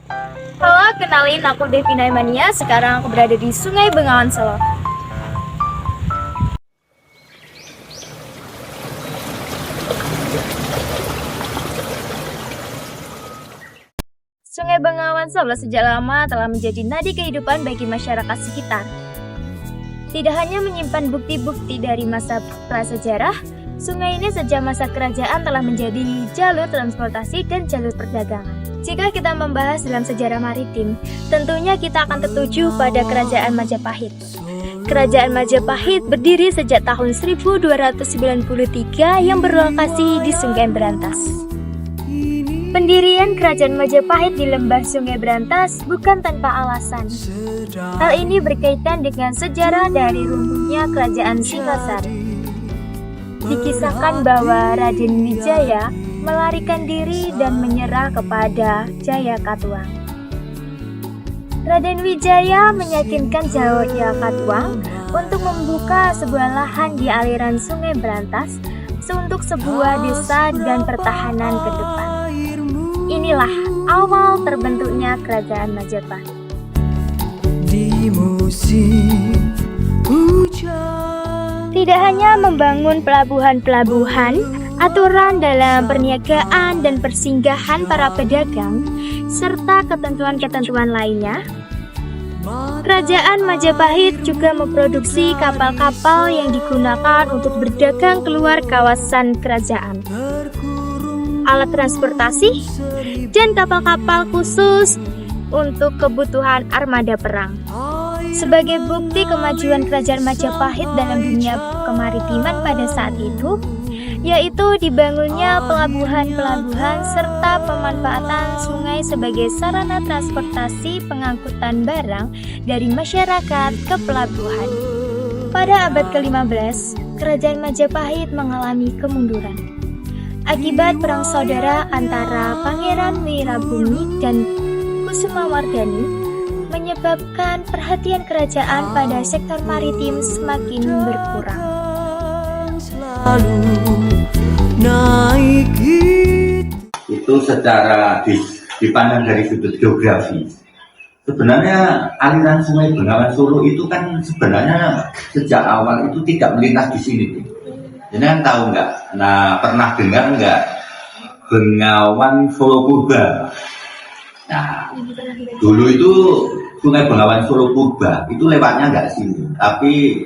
Halo, kenalin aku Devina Imania. Sekarang aku berada di Sungai Bengawan Solo. Sungai Bengawan Solo sejak lama telah menjadi nadi kehidupan bagi masyarakat sekitar. Tidak hanya menyimpan bukti-bukti dari masa prasejarah, sungai ini sejak masa kerajaan telah menjadi jalur transportasi dan jalur perdagangan. Jika kita membahas dalam sejarah maritim, tentunya kita akan tertuju pada Kerajaan Majapahit. Kerajaan Majapahit berdiri sejak tahun 1293 yang berlokasi di Sungai Berantas. Pendirian Kerajaan Majapahit di lembah Sungai Berantas bukan tanpa alasan. Hal ini berkaitan dengan sejarah dari runtuhnya Kerajaan Singasari. Dikisahkan bahwa Raden Wijaya melarikan diri dan menyerah kepada Jayakatwang. Raden Wijaya meyakinkan Jayakatwang untuk membuka sebuah lahan di aliran Sungai Berantas untuk sebuah desa dan pertahanan ke depan. Inilah awal terbentuknya Kerajaan Majapahit. Di musim hujan. Tidak hanya membangun pelabuhan-pelabuhan, aturan dalam perniagaan dan persinggahan para pedagang, serta ketentuan-ketentuan lainnya, Kerajaan Majapahit juga memproduksi kapal-kapal yang digunakan untuk berdagang keluar kawasan kerajaan, alat transportasi, dan kapal-kapal khusus untuk kebutuhan armada perang. Sebagai bukti kemajuan Kerajaan Majapahit dalam dunia kemaritiman pada saat itu, yaitu dibangunnya pelabuhan-pelabuhan serta pemanfaatan sungai sebagai sarana transportasi pengangkutan barang dari masyarakat ke pelabuhan. Pada abad ke-15, Kerajaan Majapahit mengalami kemunduran akibat perang saudara antara Pangeran Wirabumi dan Kusumawardhani, menyebabkan perhatian kerajaan pada sektor maritim semakin berkurang. Selalu naik itu secara dipandang dari sudut geografi. Sebenarnya aliran Sungai Bengawan Solo itu kan sebenarnya sejak awal itu tidak melintas di sini. Jadi kan tahu nggak? Nah, pernah dengar nggak Bengawan Solo Purba? Nah, dulu itu Sungai Bengawan Solo Purba itu lewatnya nggak sini, tapi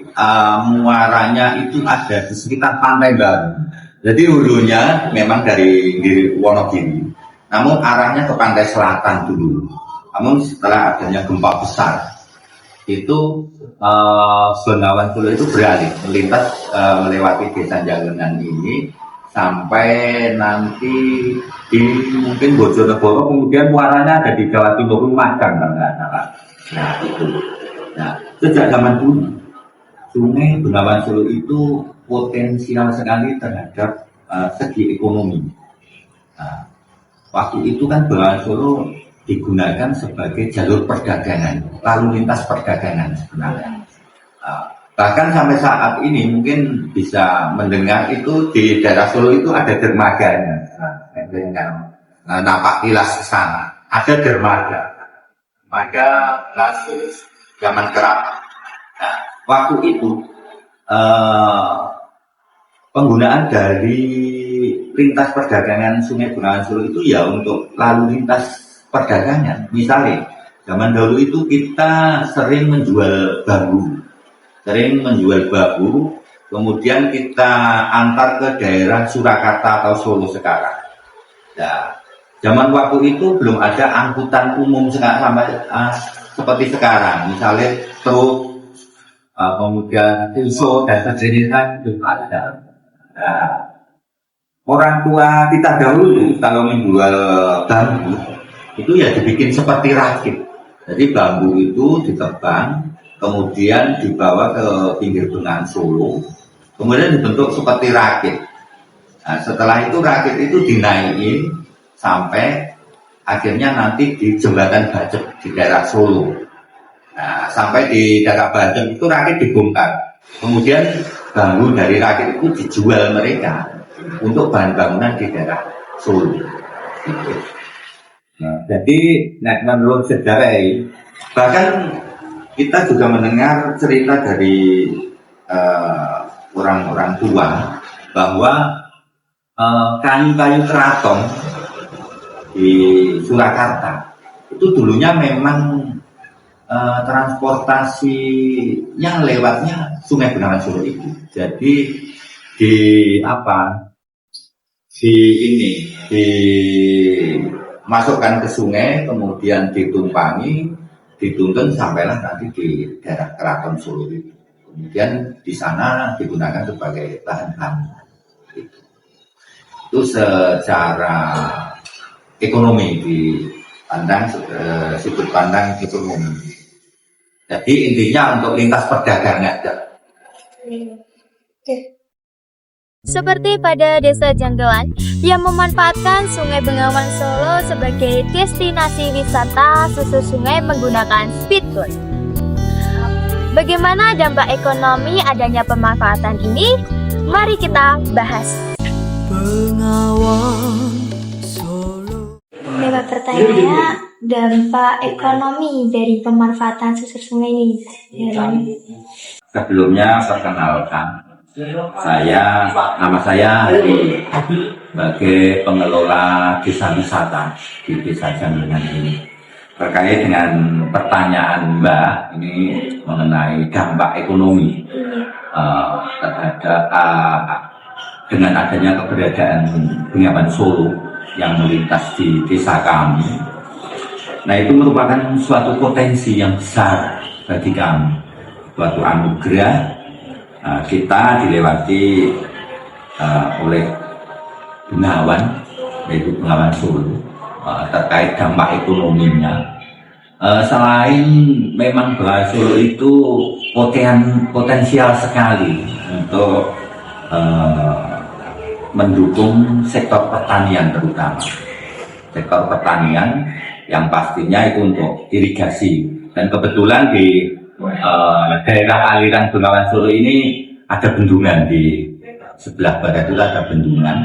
muaranya itu ada di sekitar Pantai Baru. Jadi hulunya memang dari Wonogiri, namun arahnya ke pantai selatan dulu. Namun setelah adanya gempa besar, itu Bengawan Solo itu beralih melintas melewati desa Jalengan ini sampai nanti di mungkin Bojonegoro, kemudian muaranya ada di Jawa Timur Lumajang kalau nggak salah. Nah itu. Nah sejak zaman dulu Sungai Bengawan Solo itu potensial sekali terhadap segi ekonomi. Nah, waktu itu kan Bengawan Solo digunakan sebagai jalur perdagangan, lalu lintas perdagangan sebenarnya. Bahkan sampai saat ini mungkin bisa mendengar itu di daerah Solo itu ada dermaganya. Napak tilas ke sana, ada dermaga. Maka zaman keraton. Nah, waktu itu penggunaan dari lintas perdagangan Sungai Bengawan Solo itu ya untuk lalu lintas perdagangan. Misalnya zaman dahulu itu kita sering menjual babu, kemudian kita antar ke daerah Surakarta atau Solo sekarang. Nah, zaman waktu itu belum ada angkutan umum sampai seperti sekarang, misalnya truk, kemudian tiso dan sejenisnya belum ada. Nah, orang tua kita dahulu kalau menjual bambu itu ya dibikin seperti rakit. Jadi bambu itu ditebang, kemudian dibawa ke pinggir Bengawan Solo, kemudian dibentuk seperti rakit. Nah, setelah itu rakit itu dinaikin sampai akhirnya nanti di jembatan Bajek di daerah Solo. Nah, sampai di daerah Bajek itu rakit dibongkar, kemudian bambu dari rakit itu dijual mereka untuk bahan bangunan di daerah Solo. Gitu. Nah, jadi menurut sejarah bahkan kita juga mendengar cerita dari orang-orang tua bahwa kayu-kayu keraton di Surakarta itu dulunya memang transportasi yang lewatnya Sungai Bengawan Solo itu. Jadi dimasukkan ke sungai, kemudian ditumpangi, dituntun sampailah nanti di daerah Keraton Solo itu. Kemudian di sana digunakan sebagai bahan baku. Itu secara ekonomi dipandang sudut pandang ekonomi. Jadi intinya untuk lintas perdagangan. Seperti pada Desa Janggelan yang memanfaatkan Sungai Bengawan Solo sebagai destinasi wisata susur sungai menggunakan speedboat. Bagaimana dampak ekonomi adanya pemanfaatan ini? Mari kita bahas. Bengawan Solo. Bapak pertanyaannya, dampak ekonomi dari pemanfaatan susur sungai ini. Sebelumnya perkenalkan, nama saya Hadi, sebagai pengelola desa wisata di Desa Janggelan ini. Terkait dengan pertanyaan Mbak ini mengenai dampak ekonomi terhadap dengan adanya keberadaan Bengawan Solo yang melintas di desa kami. Nah, itu merupakan suatu potensi yang besar bagi kami, suatu anugerah. Kita dilewati oleh Bengawan, yaitu Bengawan Solo, terkait dampak ekonominya. Selain memang Bengawan Solo itu potensial sekali untuk mendukung sektor pertanian, terutama sektor pertanian yang pastinya itu untuk irigasi. Dan kebetulan di daerah aliran Bengawan Solo ini ada bendungan, di sebelah barat itu ada bendungan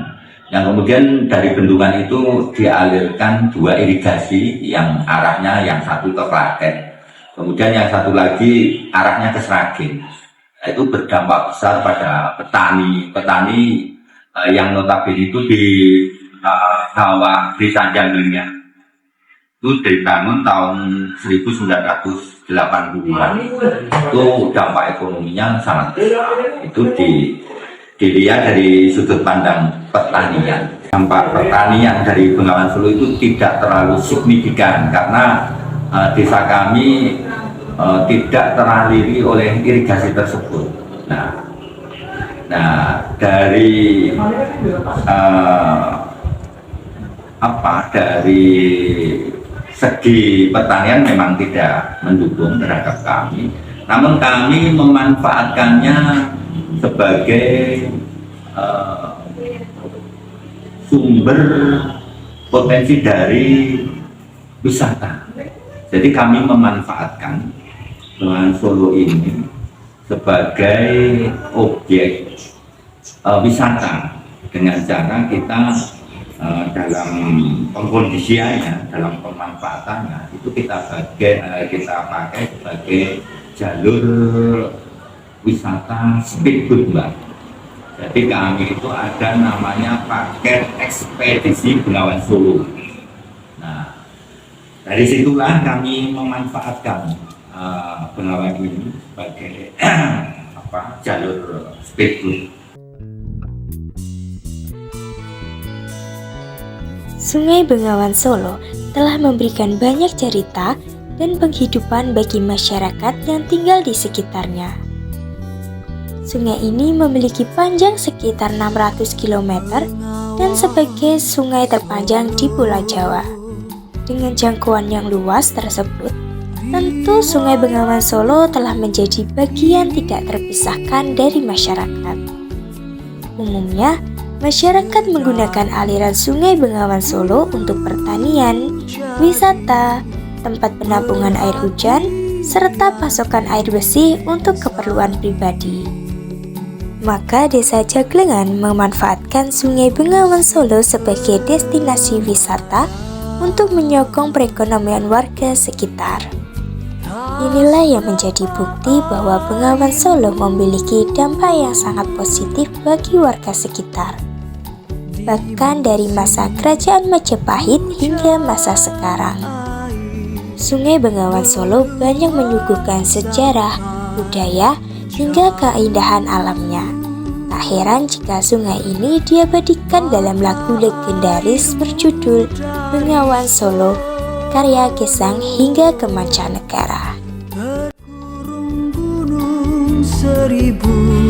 yang kemudian dari bendungan itu dialirkan dua irigasi yang arahnya yang satu ke Klaten, kemudian yang satu lagi arahnya ke Sragen. Nah, itu berdampak besar pada petani yang notabene itu di sawah Desa Janggelan itu dibangun tahun 1980-an. Itu dampak ekonominya sangat besar. Itu dilihat dari sudut pandang pertanian. Dampak pertanian dari Bengawan Solo itu tidak terlalu signifikan karena desa kami tidak teraliri oleh irigasi tersebut. Nah dari segi pertanian memang tidak mendukung terhadap kami, namun kami memanfaatkannya sebagai sumber potensi dari wisata. Jadi kami memanfaatkan Bengawan Solo ini sebagai objek wisata dengan cara kita dalam pengkondisiannya, dalam pemanfaatannya itu kita pakai sebagai jalur wisata speedboat, Mbak. Jadi kami itu ada namanya paket ekspedisi Bengawan Solo. Nah, dari situlah kami memanfaatkan Bengawan ini sebagai jalur speedboat. Sungai Bengawan Solo telah memberikan banyak cerita dan penghidupan bagi masyarakat yang tinggal di sekitarnya. Sungai ini memiliki panjang sekitar 600 km dan sebagai sungai terpanjang di Pulau Jawa. Dengan jangkauan yang luas tersebut, tentu Sungai Bengawan Solo telah menjadi bagian tidak terpisahkan dari masyarakat. Umumnya, masyarakat menggunakan aliran Sungai Bengawan Solo untuk pertanian, wisata, tempat penampungan air hujan, serta pasokan air bersih untuk keperluan pribadi. Maka Desa Janggelan memanfaatkan Sungai Bengawan Solo sebagai destinasi wisata untuk menyokong perekonomian warga sekitar. Inilah yang menjadi bukti bahwa Bengawan Solo memiliki dampak yang sangat positif bagi warga sekitar. Bahkan dari masa kerajaan Majapahit hingga masa sekarang. Sungai Bengawan Solo banyak menyuguhkan sejarah, budaya, hingga keindahan alamnya. Tak heran jika sungai ini diabadikan dalam lagu legendaris berjudul Bengawan Solo, karya Gesang hingga ke mancanegara. gunung seribu